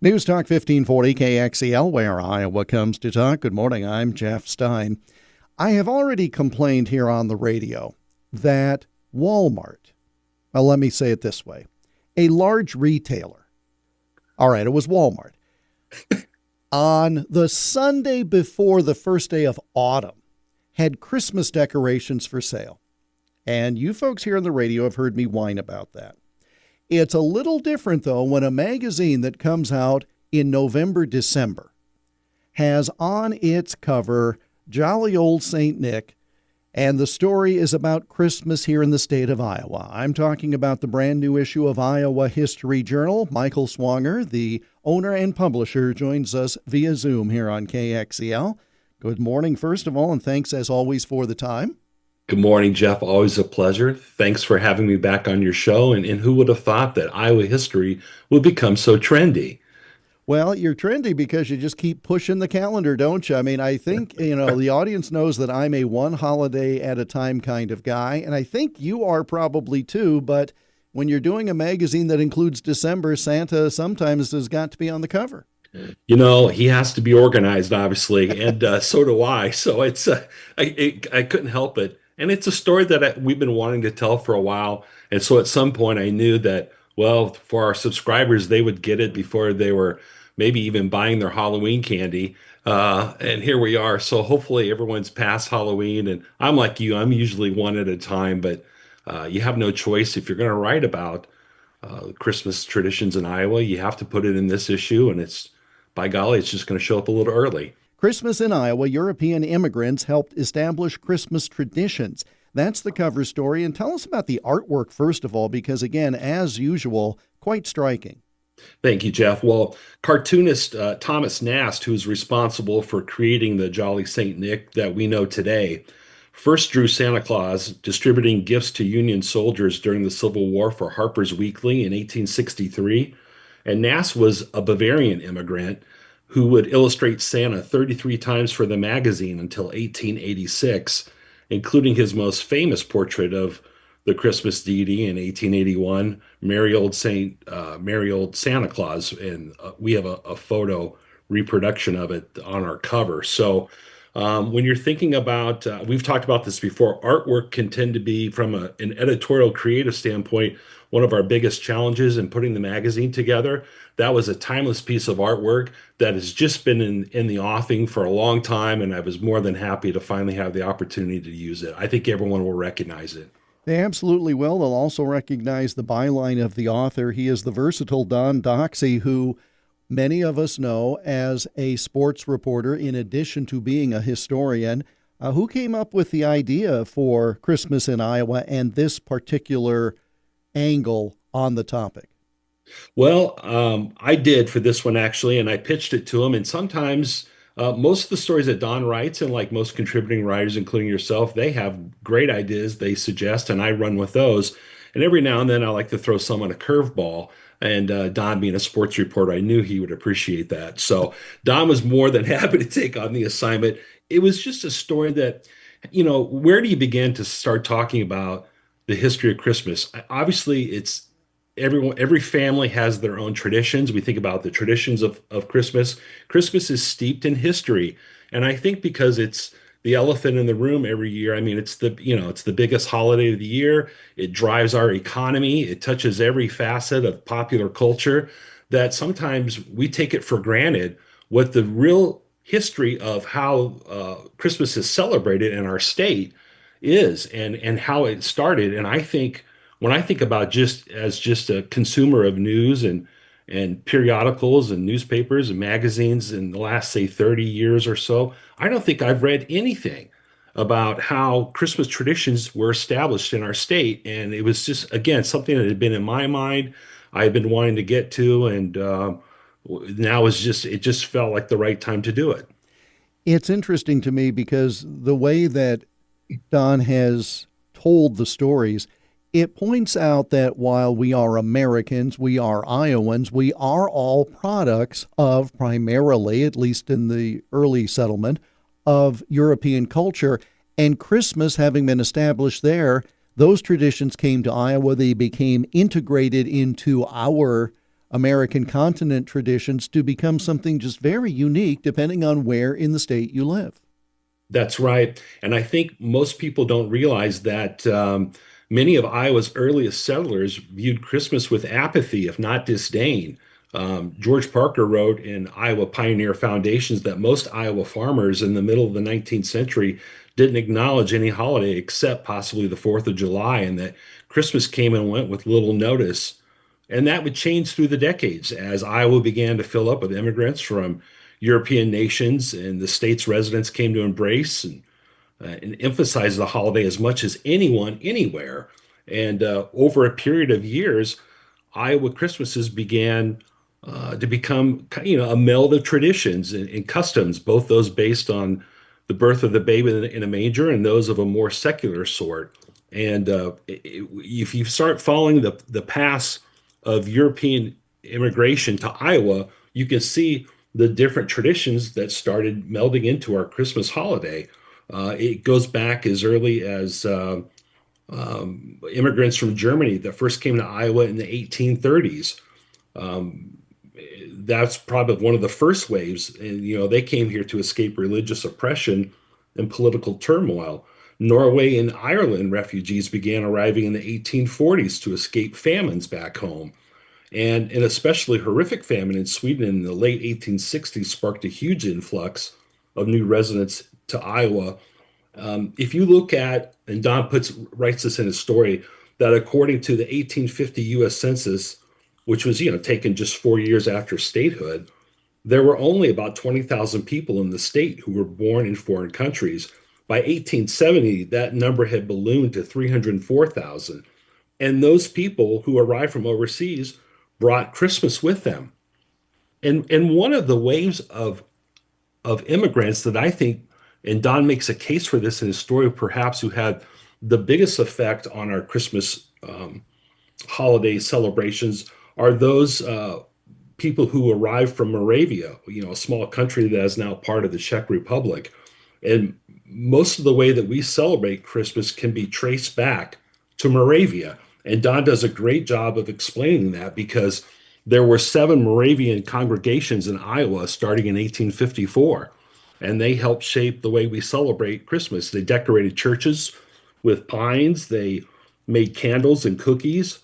News Talk 1540 KXEL, where Iowa comes to talk. Good morning, I'm Jeff Stein. I have already complained here on the radio that Walmart, well, let me say it this way, a large retailer, all right, it was Walmart, on the Sunday before the first day of autumn, had Christmas decorations for sale. And you folks here on the radio have heard me whine about that. It's a little different, though, when a magazine that comes out in November, December has on its cover jolly old St. Nick, and the story is about Christmas here in the state of Iowa. I'm talking about the brand new issue of Iowa History Journal. Michael Swanger, the owner and publisher, joins us via Zoom here on KXEL. Good morning, first of all, and thanks as always for the time. Good morning, Jeff. Always a pleasure. Thanks for having me back on your show. And who would have thought that Iowa history would become so trendy? Well, you're trendy because you just keep pushing the calendar, don't you? I mean, I think, the audience knows that I'm a one holiday at a time kind of guy, and I think you are probably too, but when you're doing a magazine that includes December, Santa sometimes has got to be on the cover. He has to be organized, obviously, and so do I. So I couldn't help it. And it's a story that we've been wanting to tell for a while. And so at some point I knew that, well, for our subscribers, they would get it before they were maybe even buying their Halloween candy. And here we are. So hopefully everyone's past Halloween. And I'm like you, I'm usually one at a time, but you have no choice. If you're going to write about Christmas traditions in Iowa, you have to put it in this issue. And by golly, it's just going to show up a little early. Christmas in Iowa, European immigrants helped establish Christmas traditions. That's the cover story. And tell us about the artwork, first of all, because, again, as usual, quite striking. Thank you, Jeff. Well, cartoonist Thomas Nast, who's responsible for creating the Jolly St. Nick that we know today, first drew Santa Claus distributing gifts to Union soldiers during the Civil War for Harper's Weekly in 1863. And Nast was a Bavarian immigrant who would illustrate Santa 33 times for the magazine until 1886, including his most famous portrait of the Christmas deity in 1881, Merry Old Santa Claus. And we have a photo reproduction of it on our cover. So when you're thinking about, we've talked about this before, artwork can tend to be, from an editorial creative standpoint, one of our biggest challenges in putting the magazine together. That was a timeless piece of artwork that has just been in the offing for a long time, and I was more than happy to finally have the opportunity to use it. I think everyone will recognize it. They absolutely will. They'll also recognize the byline of the author. He is the versatile Don Doxey, who many of us know as a sports reporter, in addition to being a historian. Who came up with the idea for Christmas in Iowa and this particular angle on the topic? Well, I did for this one actually, and I pitched it to him. And sometimes most of the stories that Don writes, and like most contributing writers, including yourself, they have great ideas they suggest, and I run with those. And every now and then I like to throw someone a curveball. And Don, being a sports reporter, I knew he would appreciate that. So Don was more than happy to take on the assignment. It was just a story that, where do you begin to start talking about the history of Christmas? Obviously, it's every family has their own traditions. We think about the traditions of Christmas. Christmas is steeped in history. And I think because it's the elephant in the room every year. I mean, it's the biggest holiday of the year. It drives our economy. It touches every facet of popular culture, that sometimes we take it for granted what the real history of how Christmas is celebrated in our state is, and how it started. And I think when I think about just a consumer of news and periodicals and newspapers and magazines in the last, say, 30 years or so, I don't think I've read anything about how Christmas traditions were established in our state. And it was just, again, something that had been in my mind, I had been wanting to get to, and now it just felt like the right time to do it. It's interesting to me because the way that Don has told the stories, it points out that while we are Americans, we are Iowans, we are all products of, primarily, at least in the early settlement, of European culture. And Christmas having been established there, those traditions came to Iowa. They became integrated into our American continent traditions to become something just very unique depending on where in the state you live. That's right. And I think most people don't realize that many of Iowa's earliest settlers viewed Christmas with apathy, if not disdain. George Parker wrote in Iowa Pioneer Foundations that most Iowa farmers in the middle of the 19th century didn't acknowledge any holiday except possibly the 4th of July, and that Christmas came and went with little notice. And that would change through the decades as Iowa began to fill up with immigrants from European nations, and the state's residents came to embrace and emphasize the holiday as much as anyone anywhere. And over a period of years, Iowa Christmases began to become, a meld of traditions and customs, both those based on the birth of the baby in a manger and those of a more secular sort. And if you start following the paths of European immigration to Iowa, you can see the different traditions that started melding into our Christmas holiday. It goes back as early as immigrants from Germany that first came to Iowa in the 1830s. That's probably one of the first waves. And, they came here to escape religious oppression and political turmoil. Norway and Ireland refugees began arriving in the 1840s to escape famines back home. And an especially horrific famine in Sweden in the late 1860s sparked a huge influx of new residents to Iowa. If you look at, and writes this in his story, that according to the 1850 U.S. Census, which was taken just 4 years after statehood, there were only about 20,000 people in the state who were born in foreign countries. By 1870, that number had ballooned to 304,000. And those people who arrived from overseas brought Christmas with them. And one of the waves of immigrants that I think, and Don makes a case for this in his story, perhaps who had the biggest effect on our Christmas holiday celebrations are those people who arrived from Moravia, a small country that is now part of the Czech Republic. And most of the way that we celebrate Christmas can be traced back to Moravia. And Don does a great job of explaining that because there were 7 Moravian congregations in Iowa starting in 1854, and they helped shape the way we celebrate Christmas. They decorated churches with pines, they made candles and cookies,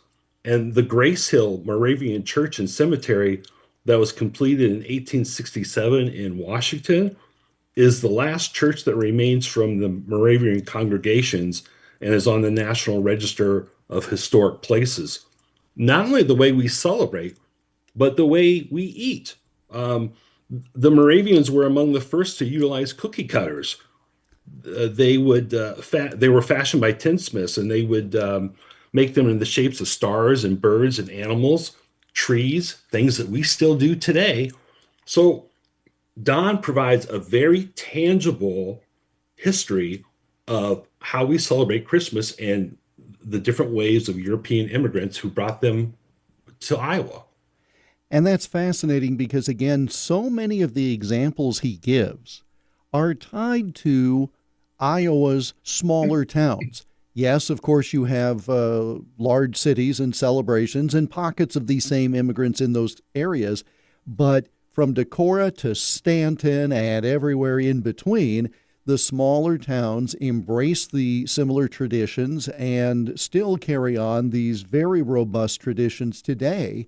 and the Grace Hill Moravian Church and Cemetery that was completed in 1867 in Washington is the last church that remains from the Moravian congregations and is on the National Register of Historic Places. Not only the way we celebrate, but the way we eat. The Moravians were among the first to utilize cookie cutters. They were fashioned by tinsmiths, and they would make them in the shapes of stars and birds and animals, trees, things that we still do today. So Don provides a very tangible history of how we celebrate Christmas and the different waves of European immigrants who brought them to Iowa. And that's fascinating because, again, so many of the examples he gives are tied to Iowa's smaller towns. Yes, of course, you have large cities and celebrations and pockets of these same immigrants in those areas, but from Decorah to Stanton and everywhere in between, the smaller towns embrace the similar traditions and still carry on these very robust traditions today.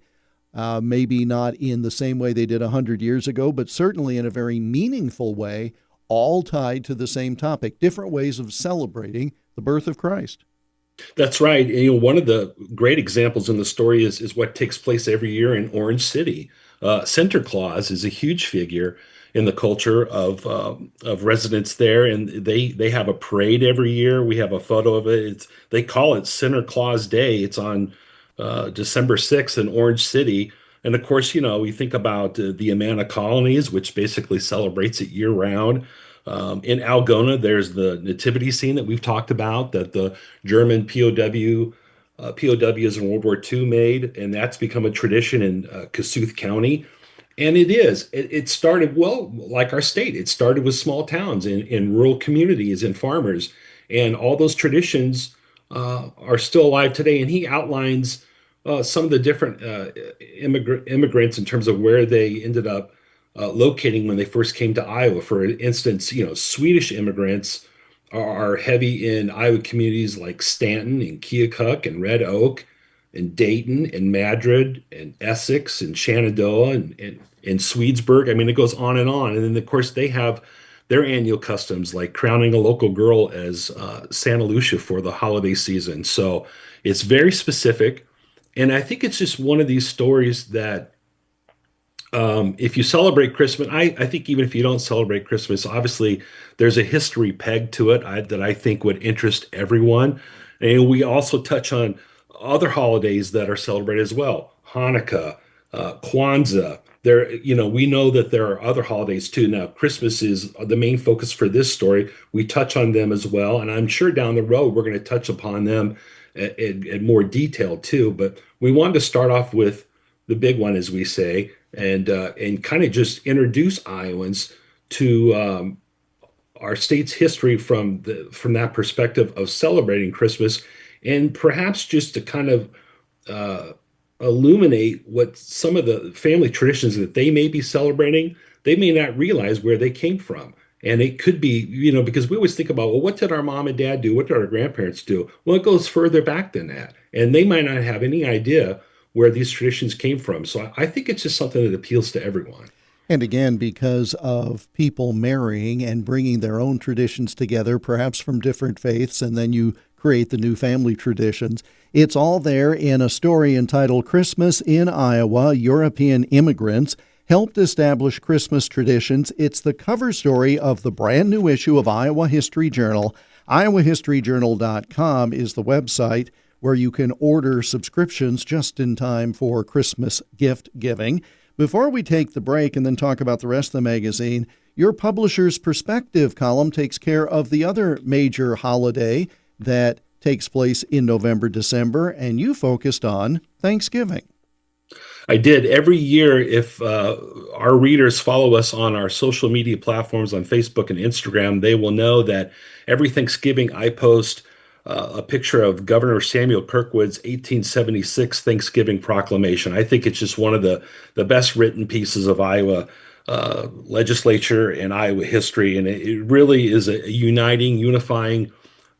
Maybe not in the same way they did 100 years ago, but certainly in a very meaningful way, all tied to the same topic, different ways of celebrating the birth of Christ. That's right. And, one of the great examples in the story is what takes place every year in Orange City. Santa Claus is a huge figure in the culture of residents there, and they have a parade every year. We have a photo of it. They call it Santa Claus Day. It's on December 6th in Orange City. And of course, we think about the Amana colonies, which basically celebrates it year round. In Algona, there's the nativity scene that we've talked about that the German POWs in World War II made, and that's become a tradition in Kossuth County. And it started, well, like our state, it started with small towns in rural communities and farmers. And all those traditions are still alive today. And he outlines some of the different immigrants in terms of where they ended up locating when they first came to Iowa. For instance, Swedish immigrants are heavy in Iowa communities like Stanton and Keokuk and Red Oak and Dayton and Madrid and Essex and Shenandoah and Swedesburg. I mean, it goes on and on. And then, of course, they have their annual customs like crowning a local girl as Santa Lucia for the holiday season. So it's very specific. And I think it's just one of these stories that if you celebrate Christmas, I think even if you don't celebrate Christmas, obviously there's a history pegged to it that I think would interest everyone. And we also touch on other holidays that are celebrated as well. Hanukkah, Kwanzaa. We know that there are other holidays too. Now, Christmas is the main focus for this story. We touch on them as well, and I'm sure down the road we're going to touch upon them in more detail too. But we wanted to start off with the big one, as we say, and kind of just introduce Iowans to our state's history from that perspective of celebrating Christmas, and perhaps just to kind of uh, illuminate what some of the family traditions that they may be celebrating, they may not realize where they came from. And it could be, because we always think about, well, what did our mom and dad do? What did our grandparents do? Well, it goes further back than that. And they might not have any idea where these traditions came from. So I think it's just something that appeals to everyone. And again, because of people marrying and bringing their own traditions together, perhaps from different faiths, and then you create the new family traditions. It's all there in a story entitled Christmas in Iowa, European Immigrants Helped Establish Christmas Traditions. It's the cover story of the brand new issue of Iowa History Journal. IowaHistoryJournal.com is the website where you can order subscriptions just in time for Christmas gift giving. Before we take the break and then talk about the rest of the magazine, your Publisher's Perspective column takes care of the other major holiday that takes place in November, December, and you focused on Thanksgiving. I did every year. If our readers follow us on our social media platforms on Facebook and Instagram, they will know that every Thanksgiving I post a picture of Governor Samuel Kirkwood's 1876 Thanksgiving Proclamation. I think it's just one of the best written pieces of Iowa legislature and Iowa history, and it really is a unifying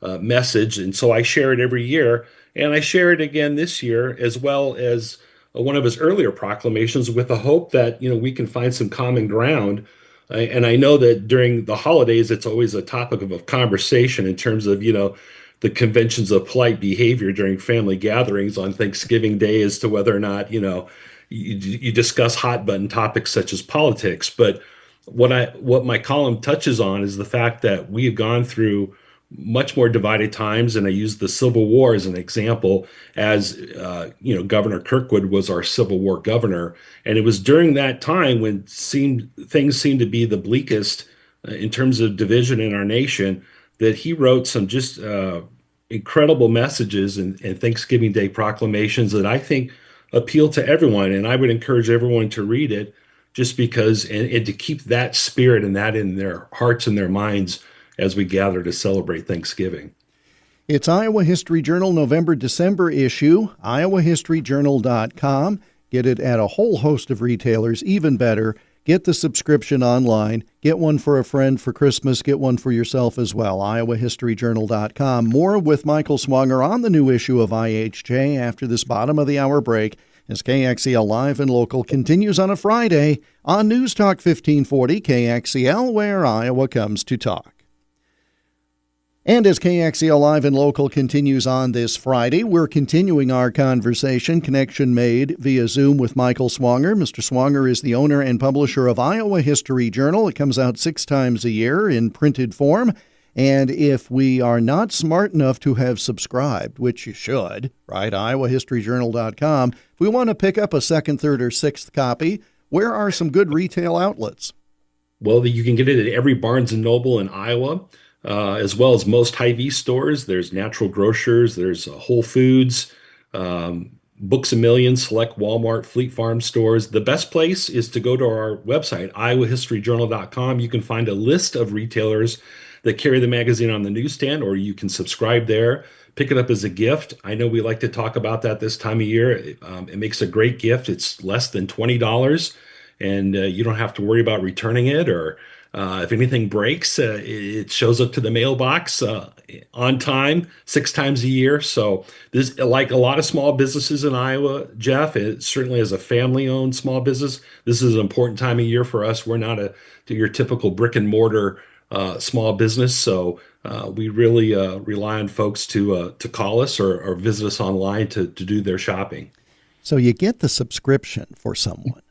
message. And so I share it every year, and I share it again this year, as well as one of his earlier proclamations, with the hope that we can find some common ground. And I know that during the holidays, it's always a topic of conversation in terms of the conventions of polite behavior during family gatherings on Thanksgiving Day as to whether or not you discuss hot button topics such as politics. But what my column touches on is the fact that we have gone through much more divided times, and I use the Civil War as an example, as Governor Kirkwood was our Civil War governor, and it was during that time when things seemed to be the bleakest in terms of division in our nation, that he wrote some just incredible messages and Thanksgiving Day proclamations that I think appeal to everyone, and I would encourage everyone to read it, just because and to keep that spirit and that in their hearts and their minds as we gather to celebrate Thanksgiving. It's Iowa History Journal November-December issue, IowaHistoryJournal.com. Get it at a whole host of retailers. Even better, get the subscription online. Get one for a friend for Christmas. Get one for yourself as well. IowaHistoryJournal.com. More with Michael Swanger on the new issue of IHJ after this bottom of the hour break, as KXEL Live and Local continues on a Friday on News Talk 1540 KXEL, where Iowa comes to talk. And as KXEL Live and Local continues on this Friday, we're continuing our connection made via Zoom with Michael Swanger. Mr. Swanger is the owner and publisher of Iowa History Journal. It comes out 6 times a year in printed form. And if we are not smart enough to have subscribed, which you should, right, IowaHistoryJournal.com, if we want to pick up a second, third, or sixth copy, where are some good retail outlets? Well, you can get it at every Barnes & Noble in Iowa. As well as most Hy-Vee stores. There's Natural Grocers, there's Whole Foods, Books A Million, select Walmart, Fleet Farm stores. The best place is to go to our website, IowaHistoryJournal.com. You can find a list of retailers that carry the magazine on the newsstand, or you can subscribe there, pick it up as a gift. I know we like to talk about that this time of year. It makes a great gift. It's less than $20, and you don't have to worry about returning it, or if anything breaks, it shows up to the mailbox on time, 6 times a year. So this, like a lot of small businesses in Iowa, Jeff, it certainly as a family-owned small business, this is an important time of year for us. We're not your typical brick and mortar small business, so we really rely on folks to call us or visit us online to do their shopping. So you get the subscription for someone.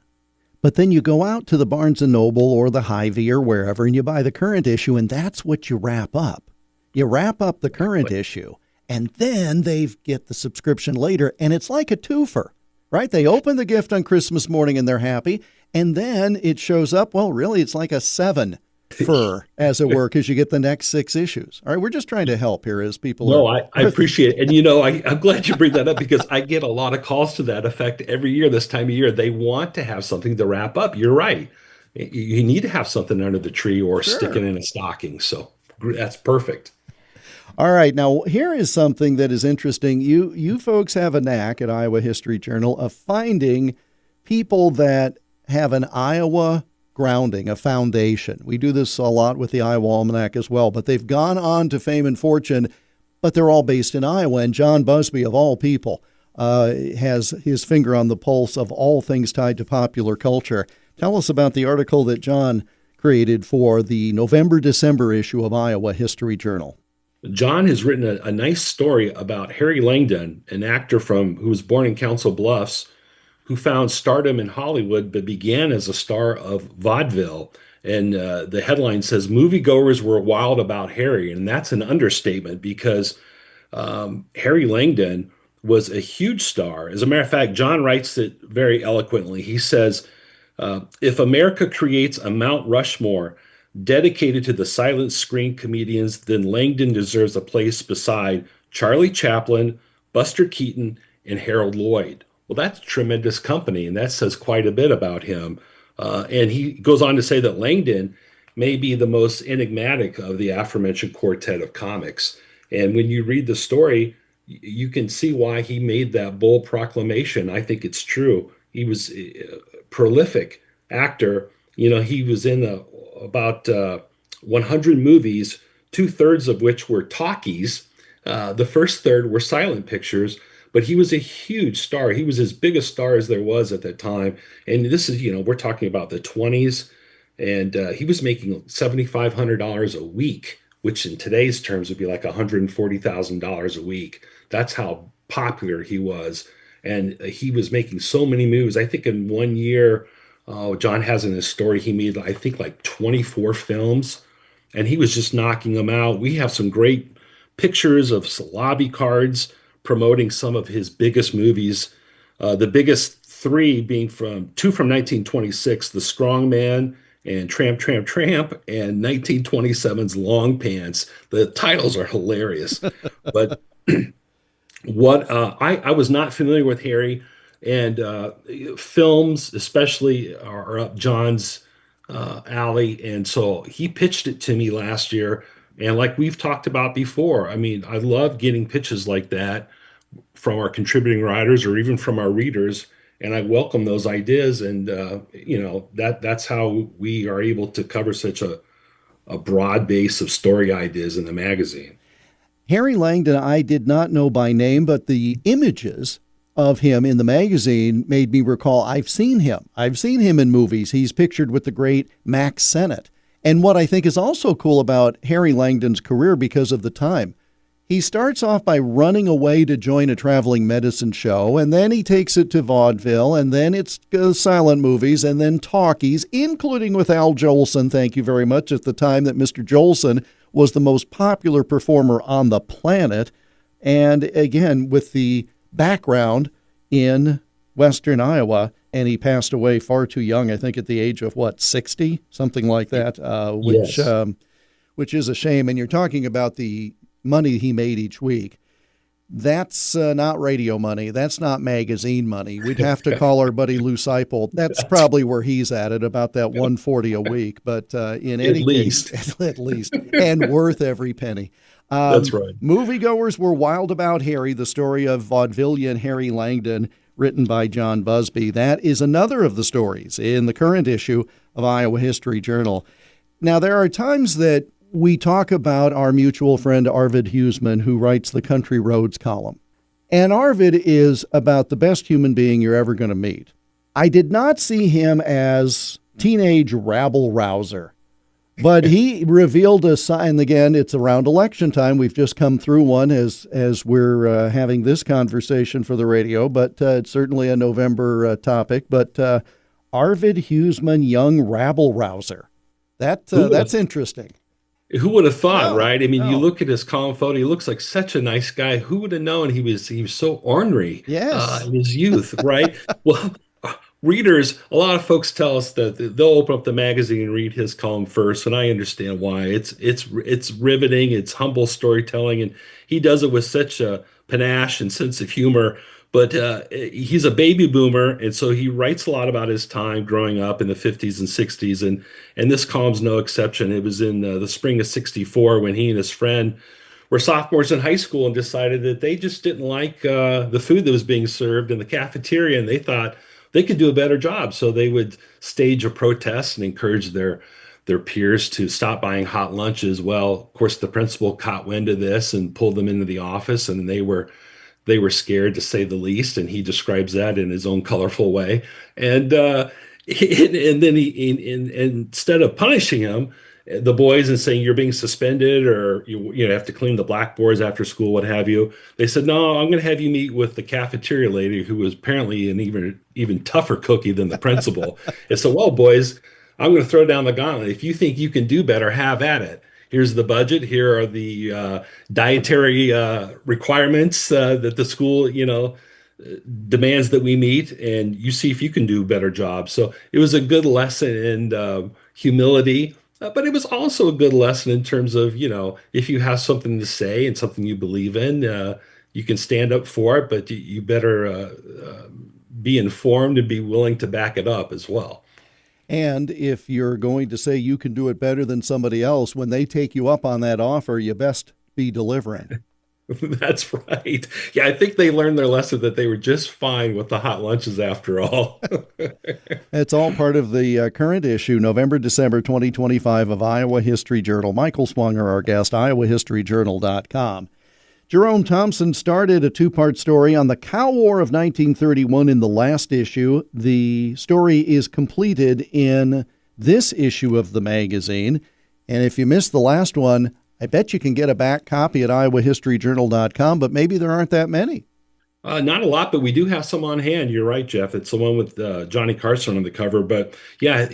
But then you go out to the Barnes & Noble or the Hy-Vee or wherever, and you buy the current issue, and that's what you wrap up. You wrap up the current issue, and then they get the subscription later, and it's like a twofer, right? They open the gift on Christmas morning, and they're happy, and then it shows up. Well, really, it's like a 7 fur, as it were, because you get the next 6 issues. All right, we're just trying to help here as people. No, I appreciate it. And, I'm glad you bring that up because I get a lot of calls to that effect every year this time of year. They want to have something to wrap up. You're right. You need to have something under the tree or stick it in a stocking. So that's perfect. All right. Now, here is something that is interesting. You folks have a knack at Iowa History Journal of finding people that have an Iowa grounding, a foundation. We do this a lot with the Iowa Almanac as well, but they've gone on to fame and fortune, but they're all based in Iowa. And John Busby, of all people, has his finger on the pulse of all things tied to popular culture. Tell us about the article that John created for the November-December issue of Iowa History Journal. John has written a nice story about Harry Langdon, an actor who was born in Council Bluffs, who found stardom in Hollywood but began as a star of vaudeville. And the headline says, "Moviegoers were wild about Harry." And that's an understatement because Harry Langdon was a huge star. As a matter of fact, John writes it very eloquently. He says, if America creates a Mount Rushmore dedicated to the silent screen comedians, then Langdon deserves a place beside Charlie Chaplin, Buster Keaton, and Harold Lloyd. Well, that's tremendous company, and that says quite a bit about him. And he goes on to say that Langdon may be the most enigmatic of the aforementioned quartet of comics. And when you read the story, you can see why he made that bold proclamation. I think it's true. He was a prolific actor. He was in about 100 movies, 2/3 of which were talkies. The first third were silent pictures. But he was a huge star. He was as big a star as there was at that time. And this is, we're talking about the 20s. And he was making $7,500 a week, which in today's terms would be like $140,000 a week. That's how popular he was. And he was making so many movies. I think in one year, John has in his story, he made, I think, like 24 films. And he was just knocking them out. We have some great pictures of lobby cards promoting some of his biggest movies, the biggest 3 being two from 1926, The Strong Man and Tramp, Tramp, Tramp, and 1927's Long Pants. The titles are hilarious. But what I was not familiar with Harry, and films especially are up John's alley. And so he pitched it to me last year. And like we've talked about before, I mean, I love getting pitches like that from our contributing writers or even from our readers. And I welcome those ideas. And, that's how we are able to cover such a broad base of story ideas in the magazine. Harry Langdon, I did not know by name, but the images of him in the magazine made me recall I've seen him. I've seen him in movies. He's pictured with the great Max Sennett. And what I think is also cool about Harry Langdon's career because of the time, he starts off by running away to join a traveling medicine show, and then he takes it to vaudeville, and then it's silent movies, and then talkies, including with Al Jolson, thank you very much, at the time that Mr. Jolson was the most popular performer on the planet. And again, with the background in Western Iowa, and he passed away far too young, I think at the age of, 60? Something like that, which is a shame. And you're talking about the money he made each week. That's not radio money. That's not magazine money. We'd have to call our buddy Lou Seipel. That's That's probably where he's at about that 140 a week. But in at any case, least. at least, and worth every penny. That's right. Moviegoers were wild about Harry, the story of vaudevillian Harry Langdon, written by John Busby. That is another of the stories in the current issue of Iowa History Journal. Now, there are times that we talk about our mutual friend Arvid Huseman, who writes the Country Roads column. And Arvid is about the best human being you're ever going to meet. I did not see him as teenage rabble rouser, but he revealed a sign. Again, it's around election time. We've just come through one as we're having this conversation for the radio, but it's certainly a November topic. But Arvid Huseman, young rabble rouser. That's interesting. Who would have thought, No, right? I mean, you no. look at his column photo, he looks like such a nice guy. Who would have known he was so ornery Yes. in his youth, right? Well, readers, a lot of folks tell us that they'll open up the magazine and read his column first, and I understand why. It's riveting, it's humble storytelling, and he does it with such a panache and sense of humor. But he's a baby boomer, and so he writes a lot about his time growing up in the 50s and 60s, and this column's no exception. It was in the spring of '64 when he and his friend were sophomores in high school and decided that they just didn't like the food that was being served in the cafeteria, and they thought they could do a better job. So they would stage a protest and encourage their peers to stop buying hot lunches. Well, of course, the principal caught wind of this and pulled them into the office, and they were scared to say the least, and he describes that in his own colorful way. And and then instead of punishing him, the boys, and saying you're being suspended or you have to clean the blackboards after school, what have you, they said, no, I'm going to have you meet with the cafeteria lady, who was apparently an even tougher cookie than the principal. And so, well, boys, I'm going to throw down the gauntlet. If you think you can do better, have at it. Here's the budget. Here are the dietary requirements that the school, demands that we meet, and you see if you can do a better job. So it was a good lesson in humility, but it was also a good lesson in terms of, if you have something to say and something you believe in, you can stand up for it, but you better be informed and be willing to back it up as well. And if you're going to say you can do it better than somebody else, when they take you up on that offer, you best be delivering. That's right. Yeah, I think they learned their lesson that they were just fine with the hot lunches after all. It's all part of the current issue, November, December 2025 of Iowa History Journal. Michael Swanger, our guest, iowahistoryjournal.com. Jerome Thompson started a two-part story on the Cow War of 1931 in the last issue. The story is completed in this issue of the magazine. And if you missed the last one, I bet you can get a back copy at iowahistoryjournal.com, but maybe there aren't that many. Not a lot, but we do have some on hand. You're right, Jeff. It's the one with Johnny Carson on the cover. But yeah,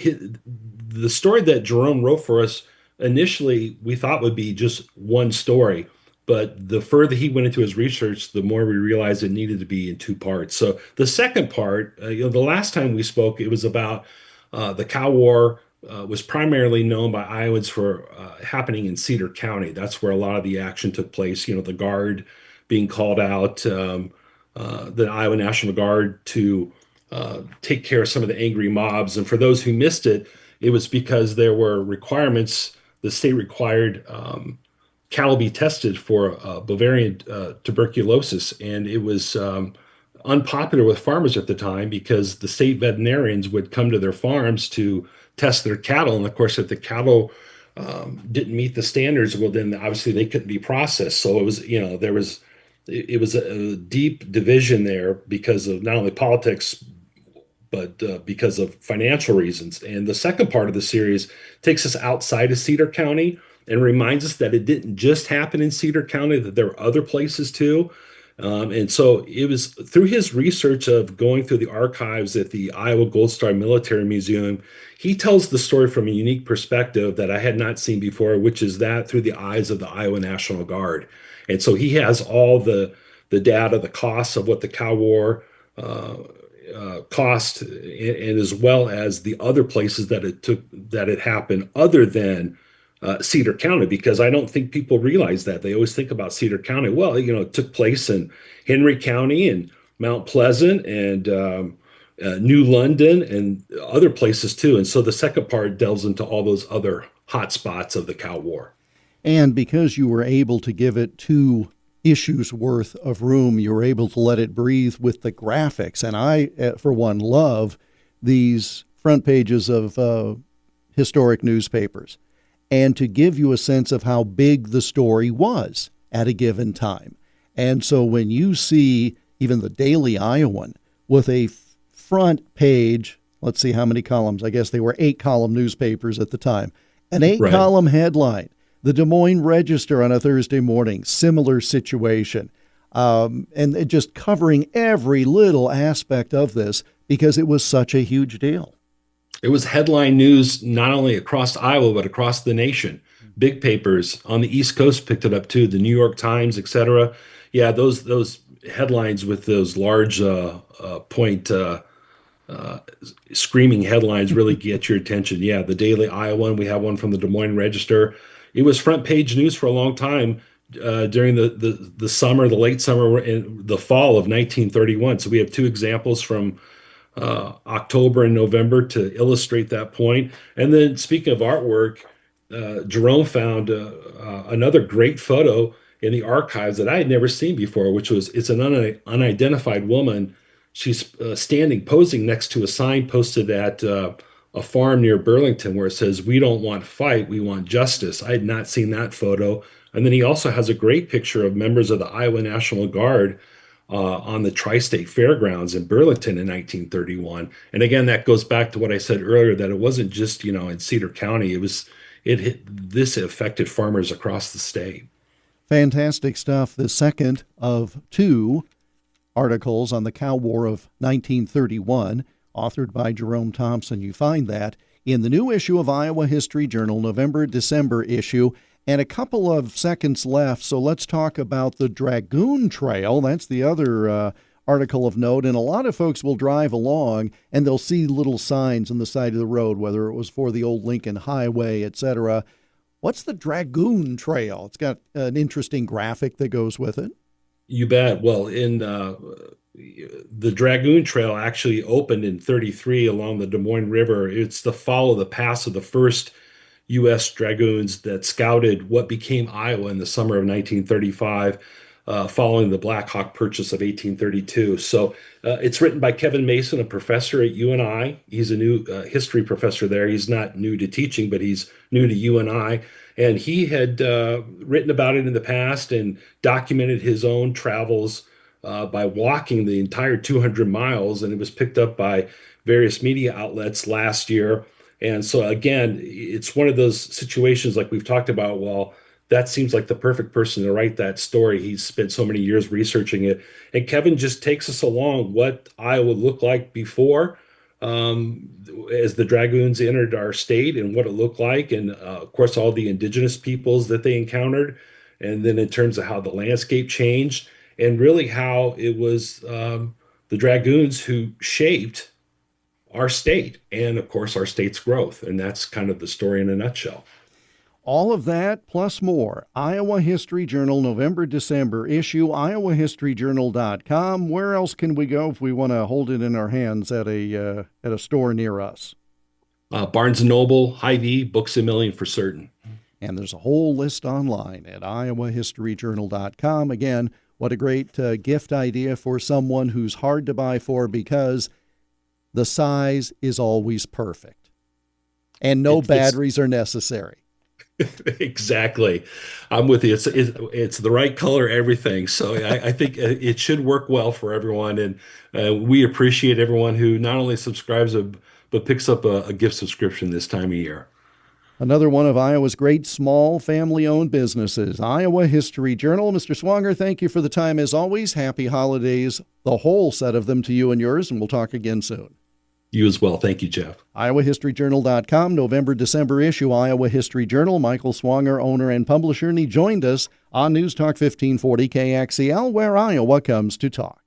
the story that Jerome wrote for us initially we thought would be just one story. But the further he went into his research, the more we realized it needed to be in two parts. So the second part, the last time we spoke, it was about the Cow War. Was primarily known by Iowans for happening in Cedar County. That's where a lot of the action took place. The Guard being called out, the Iowa National Guard to take care of some of the angry mobs. And for those who missed it, it was because there were requirements. The state required cattle be tested for Bavarian tuberculosis, and it was unpopular with farmers at the time because the state veterinarians would come to their farms to test their cattle, and of course, if the cattle didn't meet the standards, well, then obviously they couldn't be processed. So it was, it was a deep division there because of not only politics but because of financial reasons. And the second part of the series takes us outside of Cedar County and reminds us that it didn't just happen in Cedar County, that there were other places too. And so it was through his research of going through the archives at the Iowa Gold Star Military Museum, he tells the story from a unique perspective that I had not seen before, which is that through the eyes of the Iowa National Guard. And so he has all the data, the costs of what the Cow War cost, and as well as the other places that it happened, other than Cedar County, because I don't think people realize that. They always think about Cedar County. Well, it took place in Henry County and Mount Pleasant and New London and other places too. And so the second part delves into all those other hot spots of the Cow War. And because you were able to give it 2 issues worth of room, you were able to let it breathe with the graphics. And I, for one, love these front pages of historic newspapers, and to give you a sense of how big the story was at a given time. And so when you see even the Daily Iowan with a front page, let's see how many columns, I guess they were 8-column newspapers at the time, an 8-column headline, the Des Moines Register on a Thursday morning, similar situation, and just covering every little aspect of this because it was such a huge deal. It was headline news not only across Iowa, but across the nation. Big papers on the East Coast picked it up too, the New York Times, et cetera. Yeah, those headlines with those large point screaming headlines really get your attention. Yeah, the Daily Iowan, we have one from the Des Moines Register. It was front page news for a long time during the summer, the late summer, and the fall of 1931. So we have 2 examples from October and November to illustrate that point. And then speaking of artwork, Jerome found another great photo in the archives that I had never seen before, which was it's an unidentified woman. She's standing, posing next to a sign posted at a farm near Burlington where it says, "We don't want fight, we want justice." I had not seen that photo. And then he also has a great picture of members of the Iowa National Guard on the Tri-State Fairgrounds in Burlington in 1931. And again, that goes back to what I said earlier, that it wasn't just, in Cedar County. This affected farmers across the state. Fantastic stuff. The second of 2 articles on the Cow War of 1931, authored by Jerome Thompson. You find that in the new issue of Iowa History Journal, November-December issue. And a couple of seconds left, so let's talk about the Dragoon Trail. That's the other article of note. And a lot of folks will drive along, and they'll see little signs on the side of the road, whether it was for the old Lincoln Highway, etc. What's the Dragoon Trail? It's got an interesting graphic that goes with it. You bet. Well, in the Dragoon Trail actually opened in 33 along the Des Moines River. It's the follow the pass of the first U.S. Dragoons that scouted what became Iowa in the summer of 1935, following the Black Hawk Purchase of 1832. So it's written by Kevin Mason, a professor at UNI. He's a new history professor there. He's not new to teaching, but he's new to UNI. And he had written about it in the past and documented his own travels by walking the entire 200 miles. And it was picked up by various media outlets last year. And so, again, it's one of those situations like we've talked about. Well, that seems like the perfect person to write that story. He's spent so many years researching it. And Kevin just takes us along what Iowa looked like before as the Dragoons entered our state and what it looked like. And, of course, all the indigenous peoples that they encountered. And then in terms of how the landscape changed and really how it was the Dragoons who shaped our state and, of course, our state's growth. And that's kind of the story in a nutshell. All of that plus more. Iowa History Journal, November-December issue, iowahistoryjournal.com. Where else can we go if we want to hold it in our hands at a store near us? Barnes & Noble, Hy-Vee, Books A Million for certain. And there's a whole list online at iowahistoryjournal.com. Again, what a great gift idea for someone who's hard to buy for because the size is always perfect. And no batteries are necessary. Exactly. I'm with you. It's the right color, everything. So I think it should work well for everyone. And we appreciate everyone who not only subscribes, but picks up a gift subscription this time of year. Another one of Iowa's great small family-owned businesses, Iowa History Journal. Mr. Swanger, thank you for the time as always. Happy holidays, the whole set of them to you and yours, and we'll talk again soon. You as well. Thank you, Jeff. iowahistoryjournal.com, November-December issue, Iowa History Journal. Michael Swanger, owner and publisher, and he joined us on News Talk 1540 KXEL, where Iowa comes to talk.